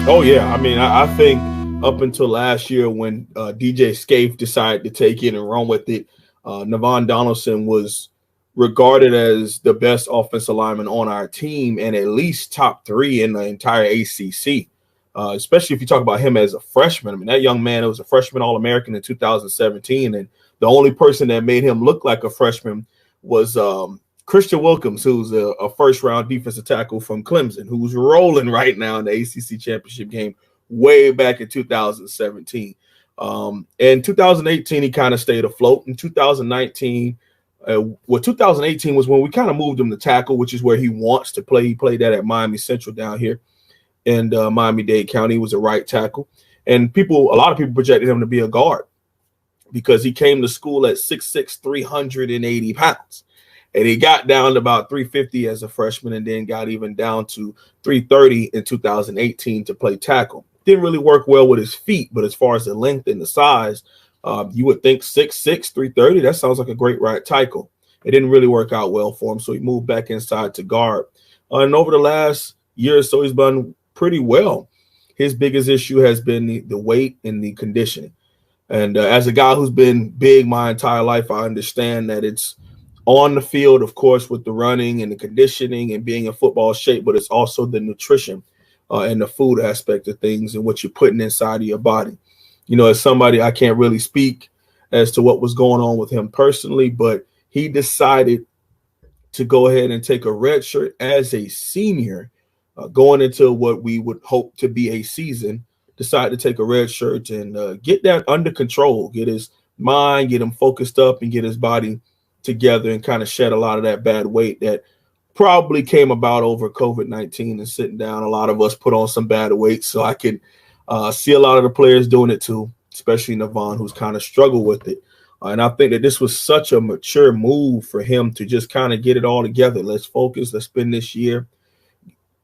Oh yeah, I mean, I think up until last year when DJ Scaife decided to take it and run with it, Navona Donelson was regarded as the best offensive lineman on our team and at least top three in the entire ACC. Especially if you talk about him as a freshman. I mean, that young man was a freshman All-American in 2017, and the only person that made him look like a freshman was Christian Wilkins, who's a first-round defensive tackle from Clemson, who's rolling right now in the ACC championship game way back in 2017. In 2018, he kind of stayed afloat. In 2019, 2018 was when we kind of moved him to tackle, which is where he wants to play. He played that at Miami Central down here in Miami-Dade County. He was a right tackle. And a lot of people projected him to be a guard because he came to school at 6'6", 380 pounds. And he got down to about 350 as a freshman and then got even down to 330 in 2018 to play tackle. Didn't really work well with his feet, but as far as the length and the size, you would think 6'6", 330, that sounds like a great right tackle. It didn't really work out well for him, so he moved back inside to guard. And over the last year or so, he's done pretty well. His biggest issue has been the weight and the conditioning. And as a guy who's been big my entire life, I understand that it's on the field, of course, with the running and the conditioning and being in football shape, but it's also the nutrition and the food aspect of things and what you're putting inside of your body. You know, as somebody, I can't really speak as to what was going on with him personally, but he decided to go ahead and take a red shirt as a senior going into what we would hope to be a season, decide to take a red shirt and get that under control, get his mind, get him focused up and get his body together and kind of shed a lot of that bad weight that probably came about over COVID-19 and sitting down. A lot of us put on some bad weight, so I can see a lot of the players doing it too, especially Navon, who's kind of struggled with it. And I think that this was such a mature move for him to just kind of get it all together. Let's focus. Let's spend this year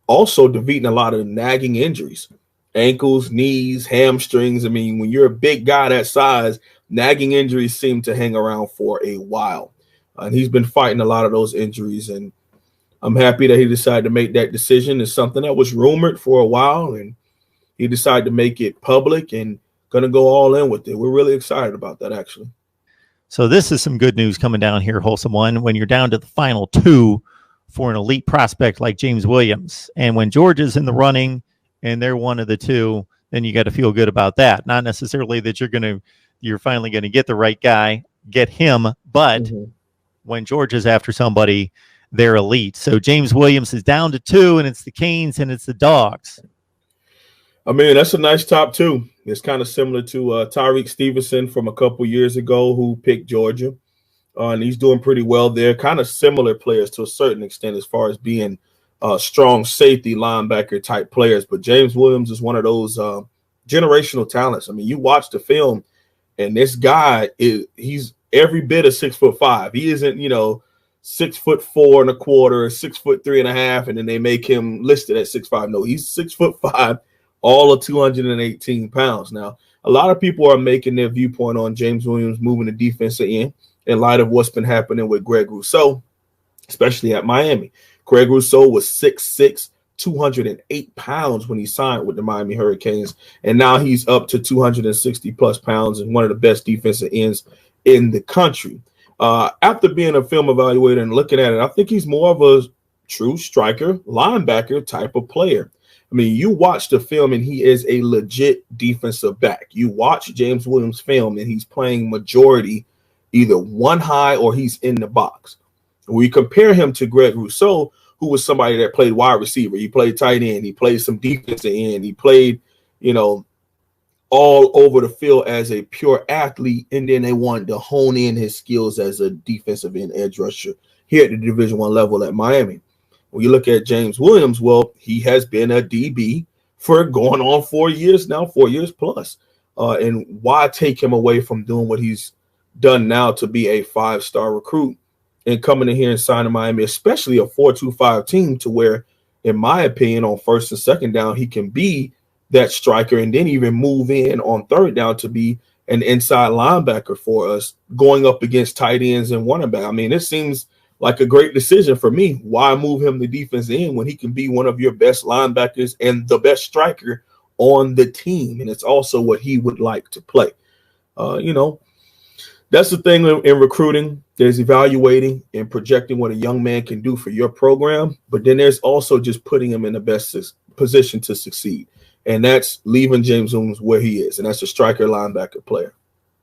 also defeating a lot of nagging injuries, ankles, knees, hamstrings. I mean, when you're a big guy that size, nagging injuries seem to hang around for a while. And he's been fighting a lot of those injuries. And I'm happy that he decided to make that decision. It's something that was rumored for a while, and he decided to make it public and going to go all in with it. We're really excited about that, actually. So this is some good news coming down here, Wholesome One, when you're down to the final two for an elite prospect like James Williams. And when Georgia's in the running and they're one of the two, then you got to feel good about that. Not necessarily that you're finally going to get the right guy, get him, but when Georgia's after somebody, they're elite. So James Williams is down to two, and it's the Canes and it's the Dogs. I mean, that's a nice top two. It's kind of similar to Tyreek Stevenson from a couple years ago who picked Georgia. And he's doing pretty well there. Kind of similar players to a certain extent as far as being strong safety linebacker type players. But James Williams is one of those generational talents. I mean, you watch the film, and this guy he's every bit of 6'5". He isn't, 6'4 1/4, 6'3.5", and then they make him listed at 6'5". No, he's 6'5", all of 218 pounds. Now, a lot of people are making their viewpoint on James Williams moving the defensive end in light of what's been happening with Greg Rousseau, especially at Miami. Greg Rousseau was 6'6", 208 pounds when he signed with the Miami Hurricanes, and now he's up to 260-plus pounds and one of the best defensive ends in the country. After being a film evaluator and looking at it, I think he's more of a true striker, linebacker type of player. I mean, you watch the film, and he is a legit defensive back. You watch James Williams' film, and he's playing majority either one high or he's in the box. We compare him to Greg Rousseau, who was somebody that played wide receiver. He played tight end. He played some defensive end. He played, all over the field as a pure athlete, and then they wanted to hone in his skills as a defensive end edge rusher here at the Division I level at Miami. When you look at James Williams, well, he has been a DB for going on 4 years now, 4 years plus. And why take him away from doing what he's done now to be a 5-star recruit and coming in here and signing Miami, especially a 4-2-5 team, to where, in my opinion, on first and second down, he can be that striker and then even move in on third down to be an inside linebacker for us going up against tight ends and running back. I mean, it seems like a great decision for me. Why move him to defense end when he can be one of your best linebackers and the best striker on the team, and it's also what he would like to play. You know, that's the thing in recruiting. There's evaluating and projecting what a young man can do for your program, but then there's also just putting him in the best position to succeed, and that's leaving James Williams where he is, and that's a striker linebacker player.